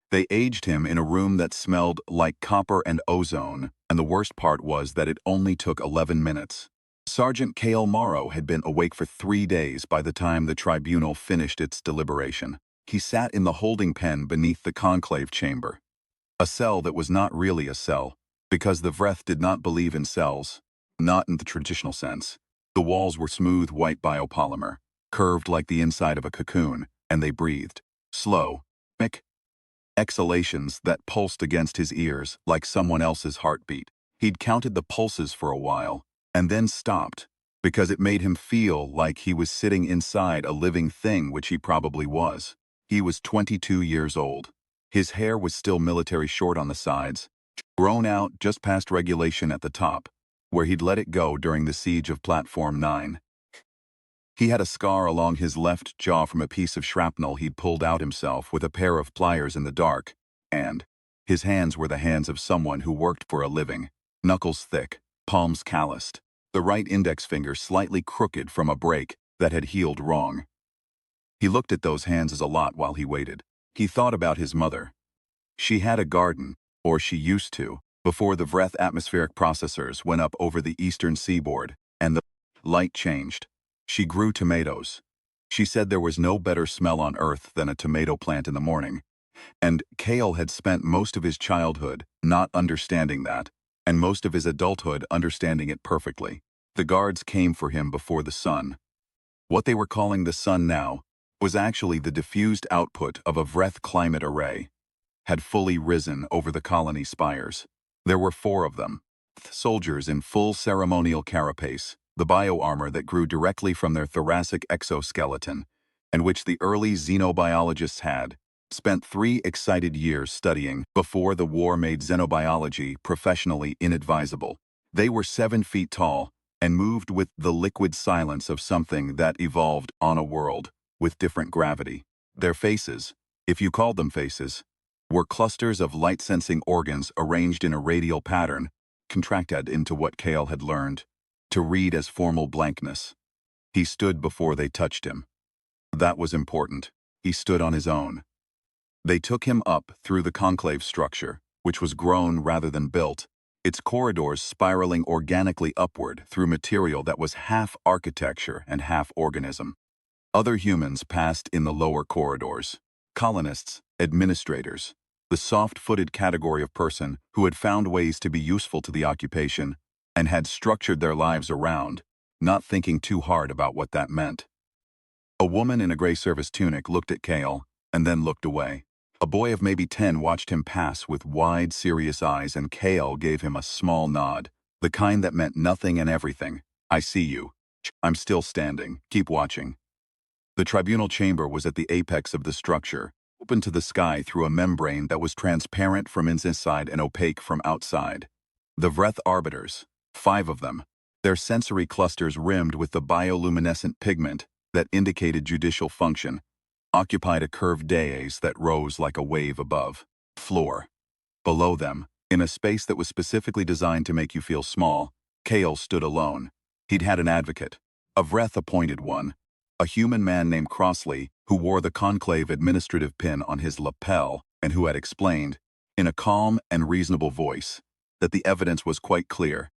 They aged him in a room that smelled like copper and ozone, and the worst part was that it only took 11 minutes. Sergeant Cale Morrow had been awake for 3 days by the time the tribunal finished its deliberation. He sat in the holding pen beneath the conclave chamber. A cell that was not really a cell, because the Vreth did not believe in cells, not in the traditional sense. The walls were smooth white biopolymer, curved like the inside of a cocoon, and they breathed. Slow, mick exhalations that pulsed against his ears like someone else's heartbeat. He'd counted the pulses for a while, and then stopped, because it made him feel like he was sitting inside a living thing, which he probably was. He was 22 years old. His hair was still military short on the sides, grown out just past regulation at the top, where he'd let it go during the siege of Platform 9. He had a scar along his left jaw from a piece of shrapnel he'd pulled out himself with a pair of pliers in the dark, and his hands were the hands of someone who worked for a living, knuckles thick, palms calloused, the right index finger slightly crooked from a break that had healed wrong. He looked at those hands as a lot while he waited. He thought about his mother. She had a garden, or she used to, before the Vreth atmospheric processors went up over the eastern seaboard, and the light changed. She grew tomatoes. She said there was no better smell on earth than a tomato plant in the morning. And Cale had spent most of his childhood not understanding that, and most of his adulthood understanding it perfectly. The guards came for him before the sun. What they were calling the sun now was actually the diffused output of a Vreth climate array, had fully risen over the colony spires. There were 4 of them, soldiers in full ceremonial carapace, the bioarmor that grew directly from their thoracic exoskeleton, and which the early xenobiologists had spent 3 excited years studying before the war made xenobiology professionally inadvisable. They were 7 feet tall and moved with the liquid silence of something that evolved on a world with different gravity. Their faces, if you called them faces, were clusters of light-sensing organs arranged in a radial pattern, contracted into what Cale had learned to read as formal blankness. He stood before they touched him. That was important. He stood on his own. They took him up through the conclave structure, which was grown rather than built, its corridors spiraling organically upward through material that was half architecture and half organism. Other humans passed in the lower corridors. Colonists, administrators, the soft-footed category of person who had found ways to be useful to the occupation and had structured their lives around, not thinking too hard about what that meant. A woman in a gray service tunic looked at Cale and then looked away. A boy of maybe 10 watched him pass with wide, serious eyes, and Cale gave him a small nod, the kind that meant nothing and everything. I see you. I'm still standing. Keep watching. The tribunal chamber was at the apex of the structure, open to the sky through a membrane that was transparent from inside and opaque from outside. The Vreth arbiters, 5 of them, their sensory clusters rimmed with the bioluminescent pigment that indicated judicial function, occupied a curved dais that rose like a wave above. Floor. Below them, in a space that was specifically designed to make you feel small, Cale stood alone. He'd had an advocate, a Vreth-appointed one, a human man named Crossley who wore the conclave administrative pin on his lapel and who had explained, in a calm and reasonable voice, that the evidence was quite clear,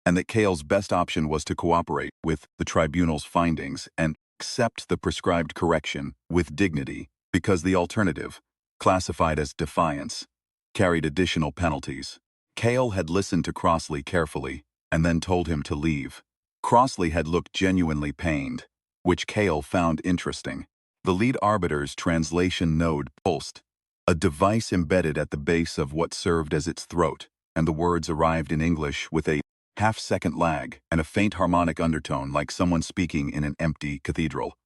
and that Cale's best option was to cooperate with the tribunal's findings and accept the prescribed correction with dignity, because the alternative, classified as defiance, carried additional penalties. Cale had listened to Crossley carefully and then told him to leave. Crossley had looked genuinely pained, which Cale found interesting. The lead arbiter's translation node pulsed, a device embedded at the base of what served as its throat, and the words arrived in English with a half-second lag and a faint harmonic undertone like someone speaking in an empty cathedral.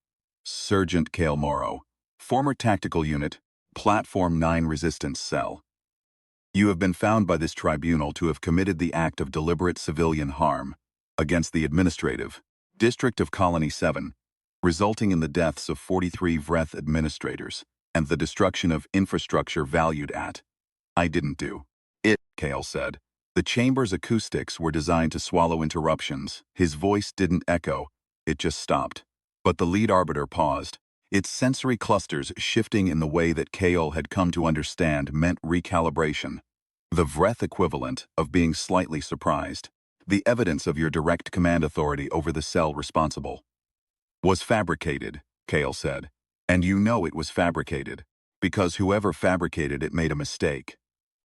Sergeant Cale Morrow, former tactical unit, Platform 9 resistance cell. You have been found by this tribunal to have committed the act of deliberate civilian harm against the administrative District of Colony 7, resulting in the deaths of 43 Vreth administrators and the destruction of infrastructure valued at. I didn't do it, Cale said. The chamber's acoustics were designed to swallow interruptions. His voice didn't echo, it just stopped. But the lead arbiter paused. Its sensory clusters shifting in the way that Kale had come to understand meant recalibration. The Vreth equivalent of being slightly surprised. The evidence of your direct command authority over the cell responsible was fabricated, Kale said. And you know it was fabricated, because whoever fabricated it made a mistake.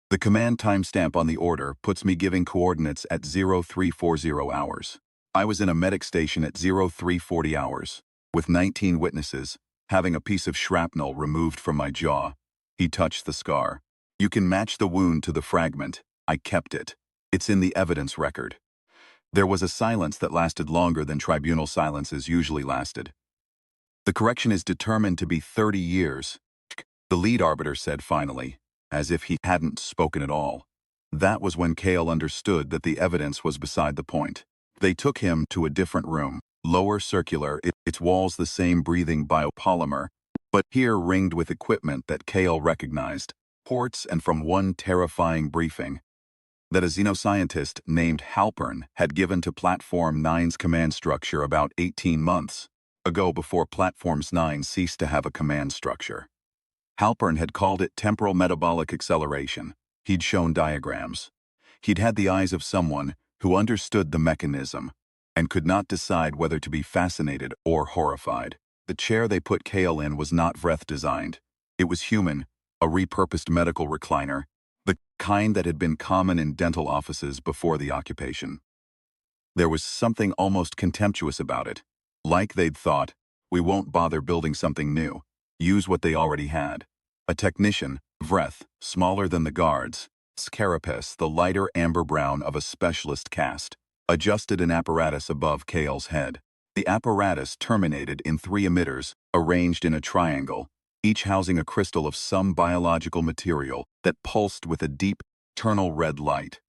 The command timestamp on the order puts me giving coordinates at 0340 hours. I was in a medic station at 0340 hours, with 19 witnesses, having a piece of shrapnel removed from my jaw. He touched the scar. You can match the wound to the fragment. I kept it. It's in the evidence record. There was a silence that lasted longer than tribunal silences usually lasted. The correction is determined to be 30 years, the lead arbiter said finally, as if he hadn't spoken at all. That was when Kale understood that the evidence was beside the point. They took him to a different room, lower circular, its walls the same breathing biopolymer, but here ringed with equipment that Kale recognized, ports and from one terrifying briefing that a xenoscientist named Halpern had given to Platform 9's command structure about 18 months ago before Platforms 9 ceased to have a command structure. Halpern had called it temporal metabolic acceleration. He'd shown diagrams. He'd had the eyes of someone who understood the mechanism and could not decide whether to be fascinated or horrified. The chair they put Kale in was not Vreth designed. It was human, a repurposed medical recliner, the kind that had been common in dental offices before the occupation. There was something almost contemptuous about it. Like they'd thought, we won't bother building something new. Use what they already had. A technician, Vreth, smaller than the guards, Scarapace, the lighter amber brown of a specialist cast, adjusted an apparatus above Kale's head. The apparatus terminated in 3 emitters, arranged in a triangle, each housing a crystal of some biological material that pulsed with a deep, eternal red light.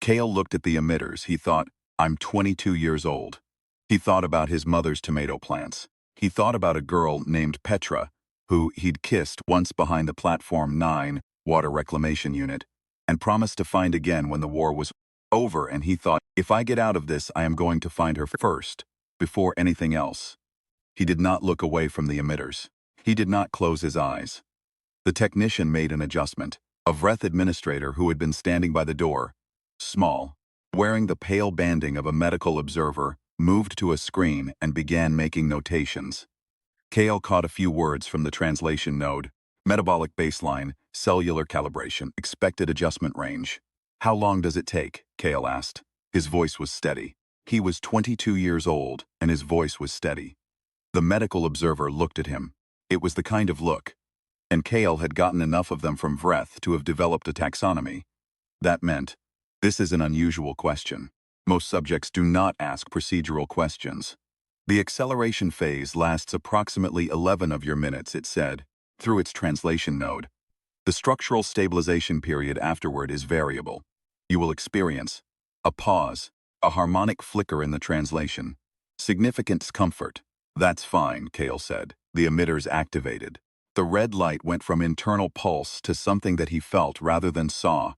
Kale looked at the emitters. He thought, I'm 22 years old. He thought about his mother's tomato plants. He thought about a girl named Petra, who he'd kissed once behind the Platform 9 water reclamation unit, and promised to find again when the war was over, and he thought, if I get out of this, I am going to find her first, before anything else. He did not look away from the emitters. He did not close his eyes. The technician made an adjustment. A Vreth administrator who had been standing by the door, small, wearing the pale banding of a medical observer, moved to a screen and began making notations. Kale caught a few words from the translation node. Metabolic baseline, cellular calibration, expected adjustment range. How long does it take? Kale asked. His voice was steady. He was 22 years old, and his voice was steady. The medical observer looked at him. It was the kind of look, and Kale had gotten enough of them from Vreth to have developed a taxonomy. That meant, this is an unusual question. Most subjects do not ask procedural questions. The acceleration phase lasts approximately 11 of your minutes, it said, through its translation node. The structural stabilization period afterward is variable. You will experience a pause, a harmonic flicker in the translation. Significant discomfort. That's fine, Kale said. The emitters activated. The red light went from internal pulse to something that he felt rather than saw.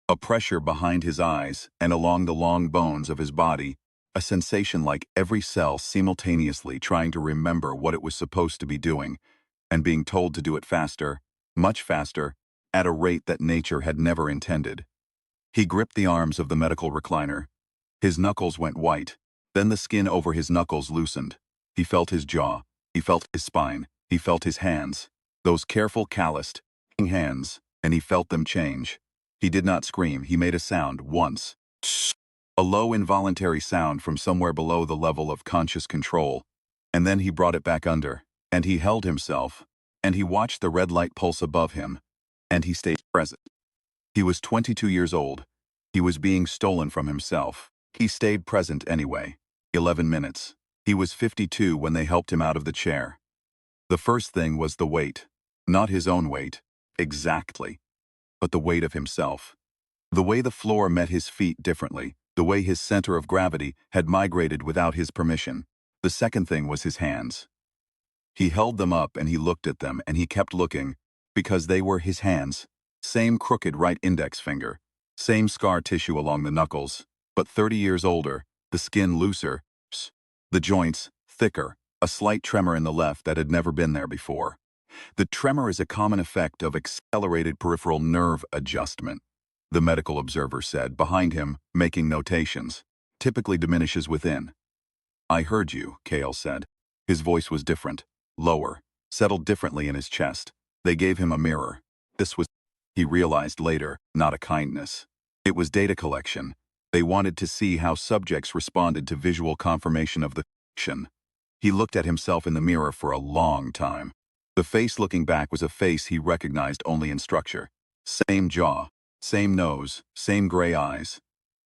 A pressure behind his eyes and along the long bones of his body, a sensation like every cell simultaneously trying to remember what it was supposed to be doing, and being told to do it faster, much faster, at a rate that nature had never intended. He gripped the arms of the medical recliner. His knuckles went white, then the skin over his knuckles loosened. He felt his jaw, he felt his spine, he felt his hands, those careful, calloused hands, and he felt them change. He did not scream. He made a sound once. A low involuntary sound from somewhere below the level of conscious control. And then he brought it back under, and he held himself, and he watched the red light pulse above him, and he stayed present. He was 22 years old. He was being stolen from himself. He stayed present anyway. 11 minutes. He was 52 when they helped him out of the chair. The first thing was the weight. Not his own weight, exactly, but the weight of himself. The way the floor met his feet differently, the way his center of gravity had migrated without his permission. The second thing was his hands. He held them up and he looked at them and he kept looking, because they were his hands. Same crooked right index finger, same scar tissue along the knuckles, but 30 years older, the skin looser, the joints thicker, a slight tremor in the left that had never been there before. The tremor is a common effect of accelerated peripheral nerve adjustment, the medical observer said, behind him, making notations. Typically diminishes within. I heard you, Kale said. His voice was different, lower, settled differently in his chest. They gave him a mirror. This was, he realized later, not a kindness. It was data collection. They wanted to see how subjects responded to visual confirmation of the fiction. He looked at himself in the mirror for a long time. The face looking back was a face he recognized only in structure. Same jaw, same nose, same gray eyes.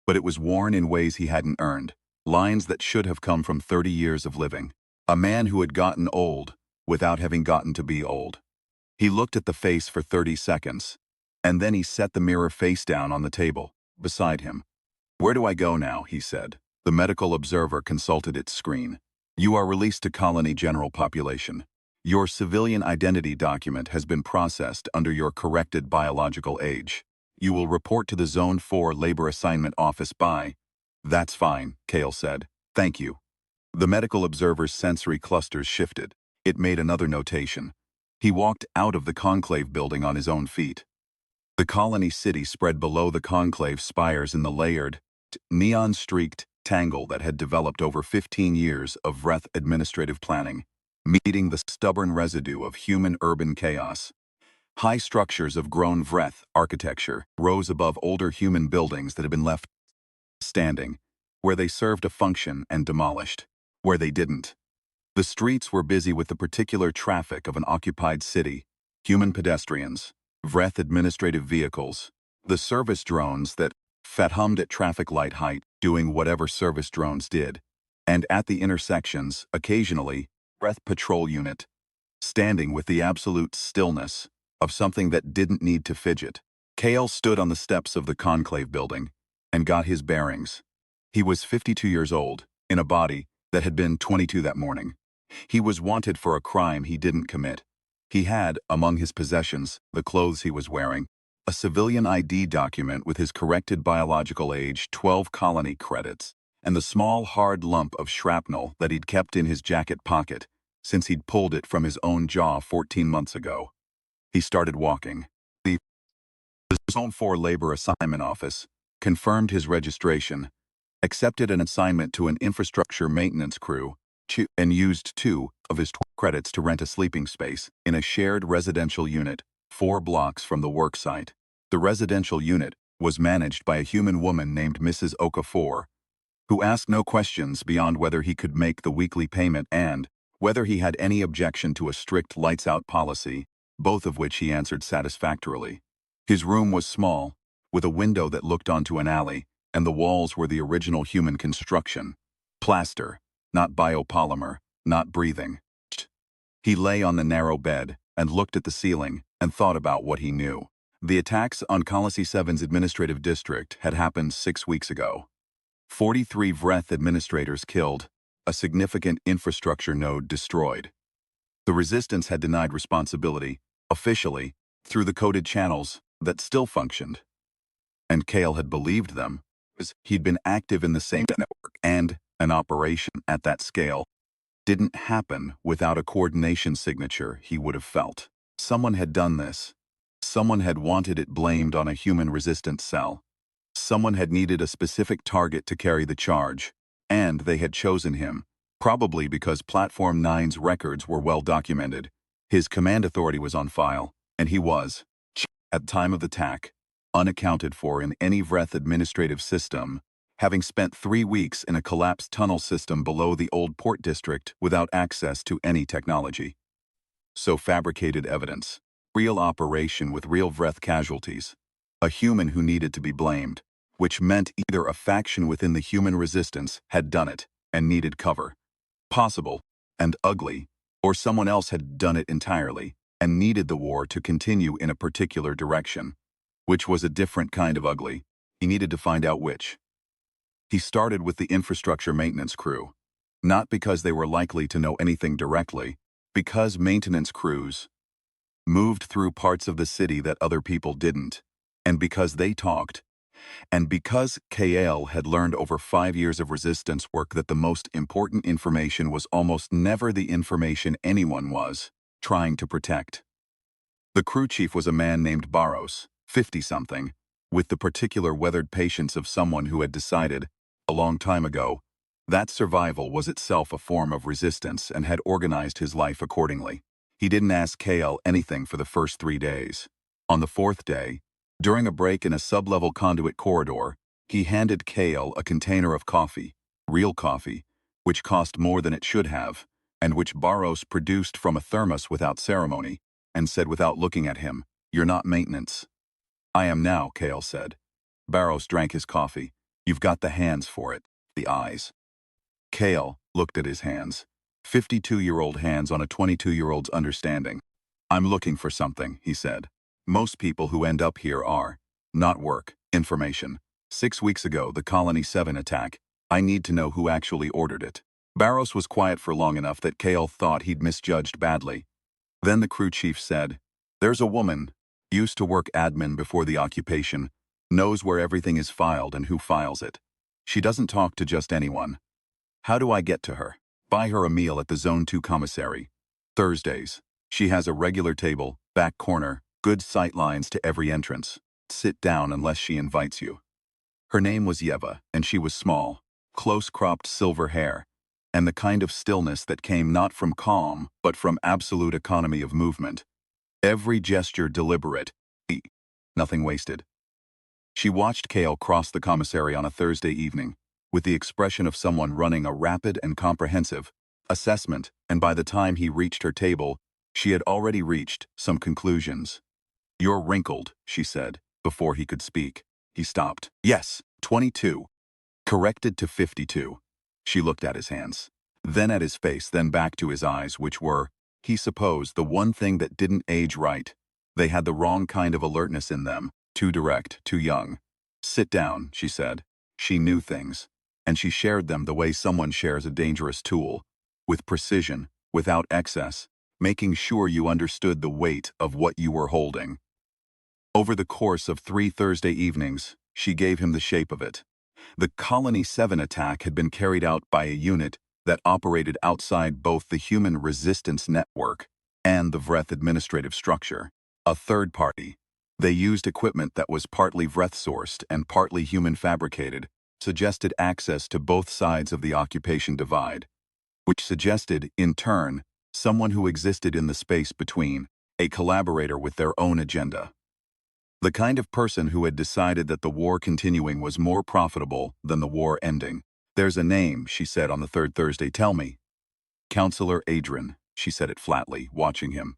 But it was worn in ways he hadn't earned, lines that should have come from 30 years of living. A man who had gotten old without having gotten to be old. He looked at the face for 30 seconds, and then he set the mirror face down on the table, beside him. Where do I go now, he said. The medical observer consulted its screen. You are released to colony general population. Your civilian identity document has been processed under your corrected biological age. You will report to the Zone 4 Labor Assignment Office by... That's fine, Kale said. Thank you. The medical observer's sensory clusters shifted. It made another notation. He walked out of the conclave building on his own feet. The colony city spread below the conclave spires in the layered, neon-streaked tangle that had developed over 15 years of Vreth administrative planning, meeting the stubborn residue of human urban chaos. High structures of grown Vreth architecture rose above older human buildings that had been left standing, where they served a function and demolished, where they didn't. The streets were busy with the particular traffic of an occupied city, human pedestrians, Vreth administrative vehicles, the service drones that hummed at traffic light height, doing whatever service drones did, and at the intersections, occasionally, Vreth patrol unit, standing with the absolute stillness of something that didn't need to fidget. Kale stood on the steps of the conclave building and got his bearings. He was 52 years old, in a body that had been 22 that morning. He was wanted for a crime he didn't commit. He had, among his possessions, the clothes he was wearing, a civilian ID document with his corrected biological age, 12 colony credits, and the small hard lump of shrapnel that he'd kept in his jacket pocket since he'd pulled it from his own jaw 14 months ago. He started walking. The Zone 4 Labor Assignment Office confirmed his registration, accepted an assignment to an infrastructure maintenance crew, and used 2 of his 12 credits to rent a sleeping space in a shared residential unit 4 blocks from the work site. The residential unit was managed by a human woman named Mrs. Okafor, who asked no questions beyond whether he could make the weekly payment and whether he had any objection to a strict lights-out policy, both of which he answered satisfactorily. His room was small, with a window that looked onto an alley, and the walls were the original human construction. Plaster, not biopolymer, not breathing. He lay on the narrow bed and looked at the ceiling and thought about what he knew. The attacks on Colossi 7's administrative district had happened 6 weeks ago. 43 Vreth administrators killed, a significant infrastructure node destroyed. The resistance had denied responsibility, officially, through the coded channels that still functioned. And Kale had believed them, because he'd been active in the same network, and an operation at that scale didn't happen without a coordination signature he would have felt. Someone had done this. Someone had wanted it blamed on a human resistance cell. Someone had needed a specific target to carry the charge, and they had chosen him, probably because Platform 9's records were well documented. His command authority was on file, and he was, at the time of the attack, unaccounted for in any Vreth administrative system, having spent 3 weeks in a collapsed tunnel system below the old port district without access to any technology. So fabricated evidence, real operation with real Vreth casualties, a human who needed to be blamed, which meant either a faction within the human resistance had done it and needed cover, possible and ugly, or someone else had done it entirely and needed the war to continue in a particular direction, which was a different kind of ugly. He needed to find out which. He started with the infrastructure maintenance crew, not because they were likely to know anything directly, because maintenance crews moved through parts of the city that other people didn't, and because they talked, And because KL had learned over 5 years of resistance work that the most important information was almost never the information anyone was trying to protect. The crew chief was a man named Barros, 50-something, with the particular weathered patience of someone who had decided, a long time ago, that survival was itself a form of resistance and had organized his life accordingly. He didn't ask KL anything for the first 3 days. On the 4th day, during a break in a sub-level conduit corridor, he handed KL a container of coffee, real coffee, which cost more than it should have, and which Barros produced from a thermos without ceremony, and said without looking at him, "You're not maintenance." "I am now," KL said. Barros drank his coffee. "You've got the hands for it, the eyes." KL looked at his hands. 52-year-old hands on a 22-year-old's understanding. "I'm looking for something," he said. "Most people who end up here are. Not work, information. 6 weeks ago, the Colony 7 attack. I need to know who actually ordered it." Barros was quiet for long enough that KL thought he'd misjudged badly. Then the crew chief said, "There's a woman, used to work admin before the occupation, knows where everything is filed and who files it. She doesn't talk to just anyone. How do I get to her? Buy her a meal at the Zone 2 commissary. Thursdays. She has a regular table, back corner, good sight lines to every entrance. Sit down unless she invites you." Her name was Yeva, and she was small, close-cropped silver hair, and the kind of stillness that came not from calm, but from absolute economy of movement. Every gesture deliberate, nothing wasted. She watched Kale cross the commissary on a Thursday evening, with the expression of someone running a rapid and comprehensive assessment, and by the time he reached her table, she had already reached some conclusions. "You're wrinkled," she said, before he could speak. He stopped. "Yes, 22. Corrected to 52. She looked at his hands, then at his face, then back to his eyes, which were, he supposed, the one thing that didn't age right. They had the wrong kind of alertness in them, too direct, too young. "Sit down," she said. She knew things, and she shared them the way someone shares a dangerous tool, with precision, without excess, making sure you understood the weight of what you were holding. Over the course of 3 Thursday evenings, she gave him the shape of it. The Colony 7 attack had been carried out by a unit that operated outside both the human resistance network and the Vreth administrative structure. A third party. They used equipment that was partly Vreth-sourced and partly human-fabricated, suggested access to both sides of the occupation divide, which suggested, in turn, someone who existed in the space between, a collaborator with their own agenda. The kind of person who had decided that the war continuing was more profitable than the war ending. "There's a name," she said on the 3rd Thursday. "Tell me." "Counselor Adrian," she said it flatly, watching him.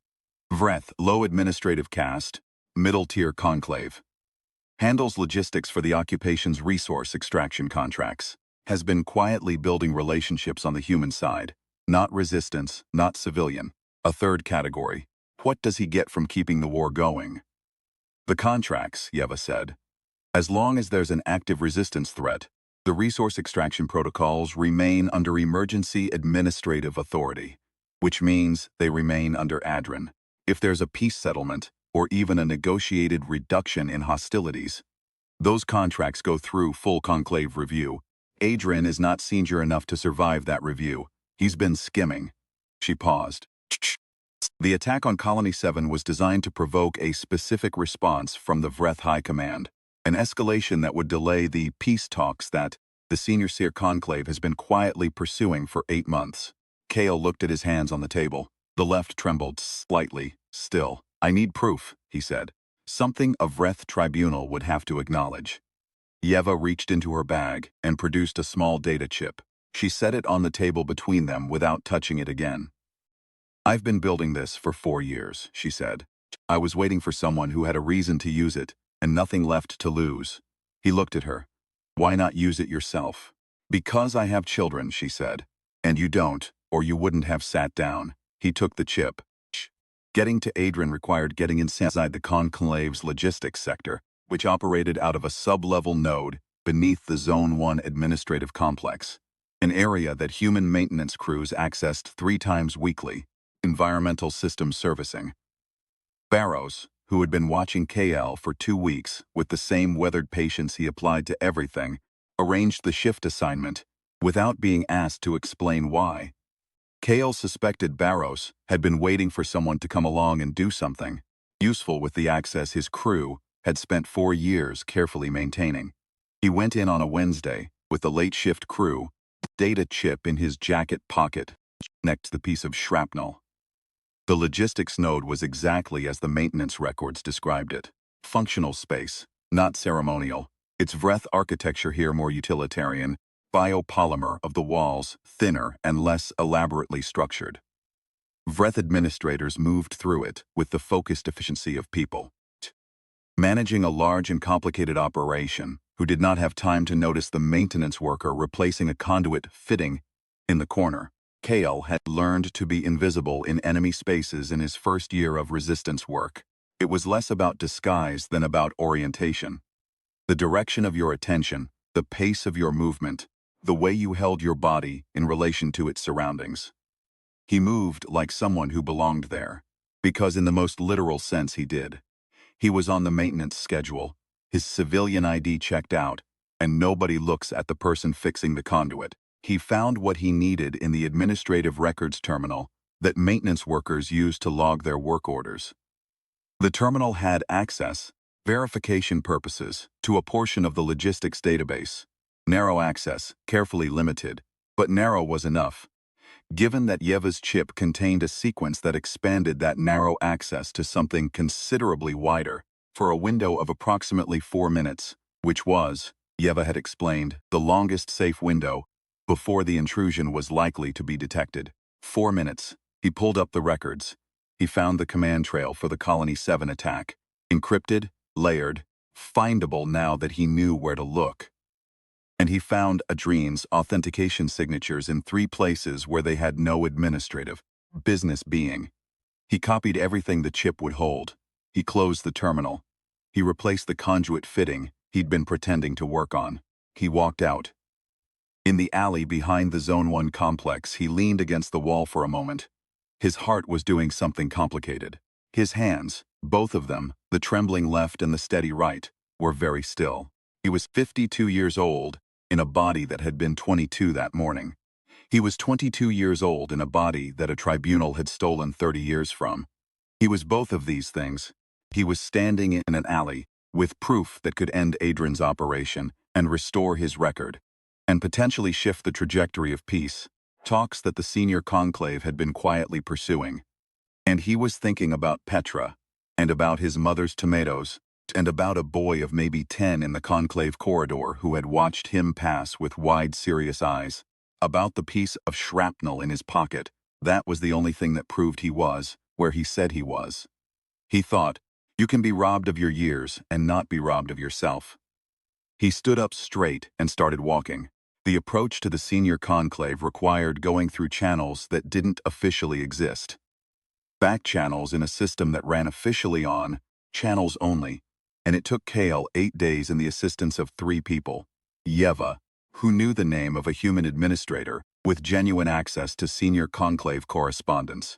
"Vreth, low administrative caste, middle-tier conclave. Handles logistics for the occupation's resource extraction contracts. Has been quietly building relationships on the human side. Not resistance, not civilian. A third category. What does he get from keeping the war going?" "The contracts," Yeva said. "As long as there's an active resistance threat, the resource extraction protocols remain under emergency administrative authority, which means they remain under ADRIN. If there's a peace settlement, or even a negotiated reduction in hostilities, those contracts go through full conclave review. Adrian is not senior enough to survive that review. He's been skimming." She paused. The attack on Colony 7 was designed to provoke a specific response from the Vreth High Command, an escalation that would delay the peace talks that the Senior Seer Conclave has been quietly pursuing for 8 months. Kale looked at his hands on the table. The left trembled slightly, still. "I need proof," he said. "Something a Vreth tribunal would have to acknowledge." Yeva reached into her bag and produced a small data chip. She set it on the table between them without touching it again. "I've been building this for 4 years," she said. "I was waiting for someone who had a reason to use it, and nothing left to lose." He looked at her. "Why not use it yourself?" "Because I have children," she said. "And you don't, or you wouldn't have sat down." He took the chip. Getting to Adrian required getting inside the conclave's logistics sector, which operated out of a sub-level node beneath the Zone 1 administrative complex, an area that human maintenance crews accessed 3 times weekly. Environmental systems servicing. Barros, who had been watching KL for 2 weeks with the same weathered patience he applied to everything, arranged the shift assignment without being asked to explain why. KL suspected Barros had been waiting for someone to come along and do something useful with the access his crew had spent 4 years carefully maintaining. He went in on a Wednesday with the late shift crew, data chip in his jacket pocket, next to the piece of shrapnel. The logistics node was exactly as the maintenance records described it. Functional space, not ceremonial. Its Vreth architecture here more utilitarian, biopolymer of the walls thinner and less elaborately structured. Vreth administrators moved through it with the focused efficiency of people. Managing a large and complicated operation, who did not have time to notice the maintenance worker replacing a conduit fitting in the corner. Kale had learned to be invisible in enemy spaces in his first year of resistance work. It was less about disguise than about orientation. The direction of your attention, the pace of your movement, the way you held your body in relation to its surroundings. He moved like someone who belonged there, because in the most literal sense he did. He was on the maintenance schedule, his civilian ID checked out, and nobody looks at the person fixing the conduit. He found what he needed in the administrative records terminal that maintenance workers use to log their work orders. The terminal had access, verification purposes, to a portion of the logistics database. Narrow access, carefully limited, but narrow was enough. Given that Yeva's chip contained a sequence that expanded that narrow access to something considerably wider, for a window of approximately 4 minutes, which was, Yeva had explained, the longest safe window before the intrusion was likely to be detected. 4 minutes. He pulled up the records. He found the command trail for the Colony 7 attack. Encrypted, layered, findable now that he knew where to look. And he found Adrine's authentication signatures in 3 places where they had no administrative business being. He copied everything the chip would hold. He closed the terminal. He replaced the conduit fitting he'd been pretending to work on. He walked out. In the alley behind the Zone 1 complex, he leaned against the wall for a moment. His heart was doing something complicated. His hands, both of them, the trembling left and the steady right, were very still. He was 52 years old, in a body that had been 22 that morning. He was 22 years old in a body that a tribunal had stolen 30 years from. He was both of these things. He was standing in an alley, with proof that could end Adrian's operation and restore his record, and potentially shift the trajectory of peace, talks that the senior conclave had been quietly pursuing. And he was thinking about Petra, and about his mother's tomatoes, and about a boy of maybe 10 in the conclave corridor who had watched him pass with wide, serious eyes. About the piece of shrapnel in his pocket. That was the only thing that proved he was where he said he was. He thought, you can be robbed of your years and not be robbed of yourself. He stood up straight and started walking. The approach to the senior conclave required going through channels that didn't officially exist. Back channels in a system that ran officially on channels only, and it took Kale 8 days and the assistance of 3 people. Yeva, who knew the name of a human administrator with genuine access to senior conclave correspondence.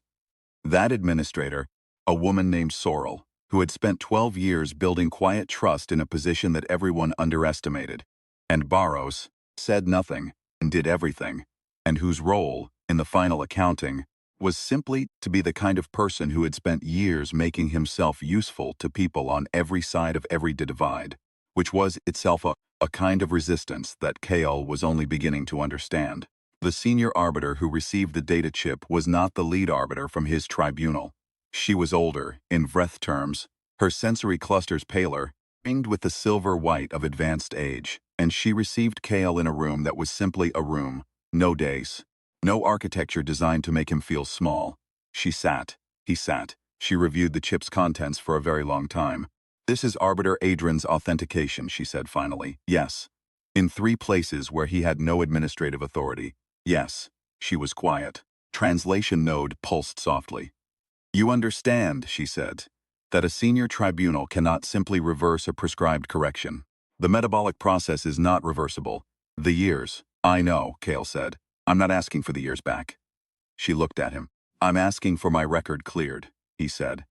That administrator, a woman named Sorrel, who had spent 12 years building quiet trust in a position that everyone underestimated. And Barros, said nothing and did everything, and whose role, in the final accounting, was simply to be the kind of person who had spent years making himself useful to people on every side of every divide, which was itself a kind of resistance that Kale was only beginning to understand. The senior arbiter who received the data chip was not the lead arbiter from his tribunal. She was older, in Vreth terms, her sensory clusters paler, ringed with the silver white of advanced age, and she received Kale in a room that was simply a room, no days. No architecture designed to make him feel small. She sat, he sat, she reviewed the chip's contents for a very long time. This is Arbiter Adrian's authentication, she said finally. Yes. In 3 places where he had no administrative authority. Yes. She was quiet. Translation node pulsed softly. You understand, she said, that a senior tribunal cannot simply reverse a prescribed correction. The metabolic process is not reversible. The years. I know, Kale said. I'm not asking for the years back. She looked at him. I'm asking for my record cleared, he said.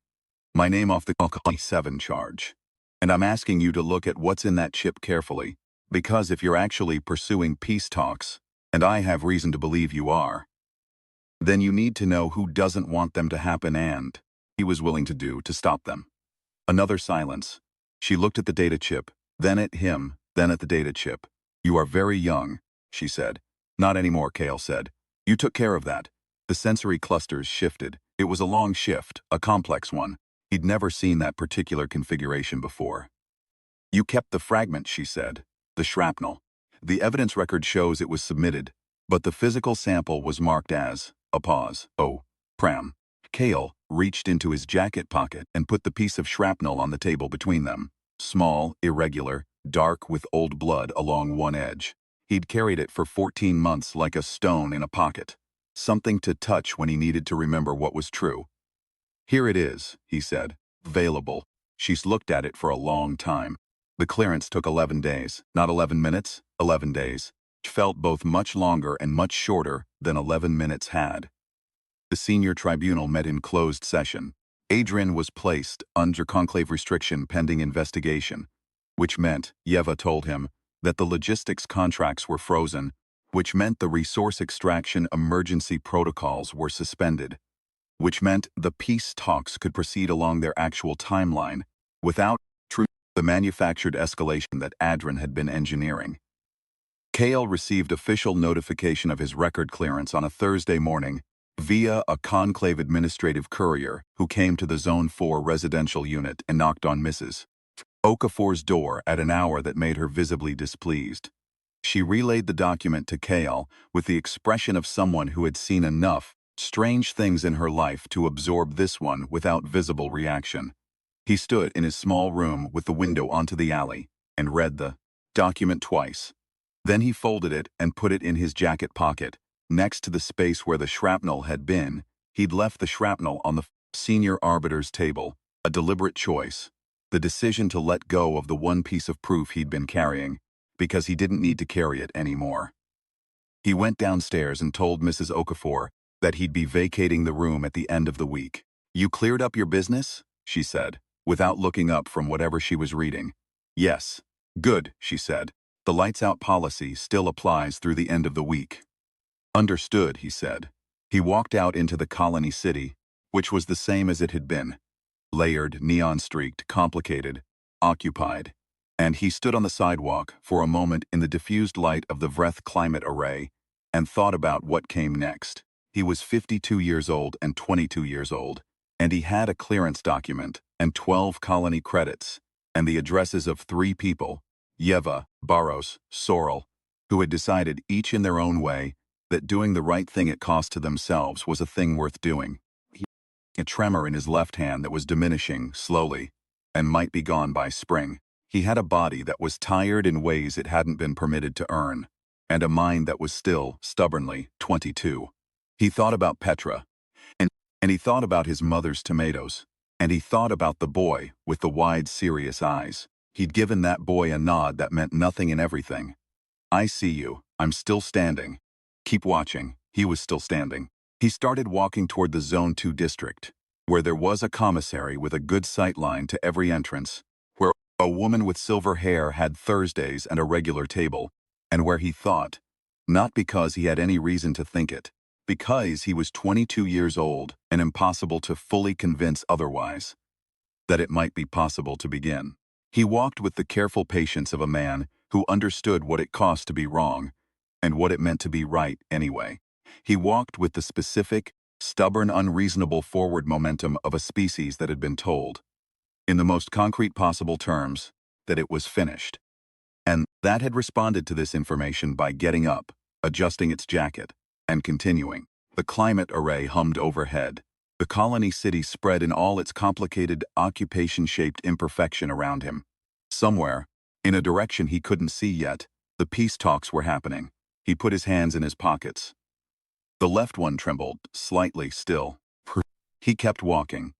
My name off the 7 charge. And I'm asking you to look at what's in that chip carefully, because if you're actually pursuing peace talks, and I have reason to believe you are, then you need to know who doesn't want them to happen and he was willing to do to stop them. Another silence. She looked at the data chip, then at him, then at the data chip. You are very young, she said. Not anymore, Kale said. You took care of that. The sensory clusters shifted. It was a long shift, a complex one. He'd never seen that particular configuration before. You kept the fragment, she said. The shrapnel. The evidence record shows it was submitted, but the physical sample was marked as a pause. Oh, Pram. Kale reached into his jacket pocket and put the piece of shrapnel on the table between them. Small, irregular, dark with old blood along one edge. He'd carried it for 14 months like a stone in a pocket. Something to touch when he needed to remember what was true. Here it is, he said. Available. She's looked at it for a long time. The clearance took 11 days, not 11 minutes, 11 days. Which felt both much longer and much shorter than 11 minutes had. The senior tribunal met in closed session. Adrian was placed under conclave restriction pending investigation, which meant, Yeva told him, that the logistics contracts were frozen, which meant the resource extraction emergency protocols were suspended, which meant the peace talks could proceed along their actual timeline without the manufactured escalation that Adrian had been engineering. Kale received official notification of his record clearance on a Thursday morning via a conclave administrative courier who came to the Zone 4 residential unit and knocked on Mrs. Okafor's door at an hour that made her visibly displeased. She relayed the document to Kale with the expression of someone who had seen enough strange things in her life to absorb this one without visible reaction. He stood in his small room with the window onto the alley and read the document twice. Then he folded it and put it in his jacket pocket, next to the space where the shrapnel had been. He'd left the shrapnel on the senior arbiter's table, a deliberate choice, the decision to let go of the one piece of proof he'd been carrying, because he didn't need to carry it anymore. He went downstairs and told Mrs. Okafor that he'd be vacating the room at the end of the week. You cleared up your business? She said, without looking up from whatever she was reading. Yes. Good, she said. The lights-out policy still applies through the end of the week. Understood, he said. He walked out into the colony city, which was the same as it had been. Layered, neon-streaked, complicated, occupied. And he stood on the sidewalk for a moment in the diffused light of the Vreth climate array and thought about what came next. He was 52 years old and 22 years old, and he had a clearance document and 12 colony credits and the addresses of 3 people, Yeva, Barros, Sorrel, who had decided each in their own way that doing the right thing at cost to themselves was a thing worth doing. He had a tremor in his left hand that was diminishing slowly and might be gone by spring. He had a body that was tired in ways it hadn't been permitted to earn, and a mind that was still, stubbornly, 22. He thought about Petra, and he thought about his mother's tomatoes, and he thought about the boy with the wide, serious eyes. He'd given that boy a nod that meant nothing and everything. I see you. I'm still standing. Keep watching. He was still standing. He started walking toward the Zone 2 district, where there was a commissary with a good sight line to every entrance, where a woman with silver hair had Thursdays and a regular table, and where he thought, not because he had any reason to think it, because he was 22 years old and impossible to fully convince otherwise, that it might be possible to begin. He walked with the careful patience of a man who understood what it cost to be wrong and what it meant to be right anyway. He walked with the specific, stubborn, unreasonable forward momentum of a species that had been told, in the most concrete possible terms, that it was finished. And that had responded to this information by getting up, adjusting its jacket, and continuing. The climate array hummed overhead. The colony city spread in all its complicated, occupation-shaped imperfection around him. Somewhere, in a direction he couldn't see yet, the peace talks were happening. He put his hands in his pockets. The left one trembled, slightly still. He kept walking.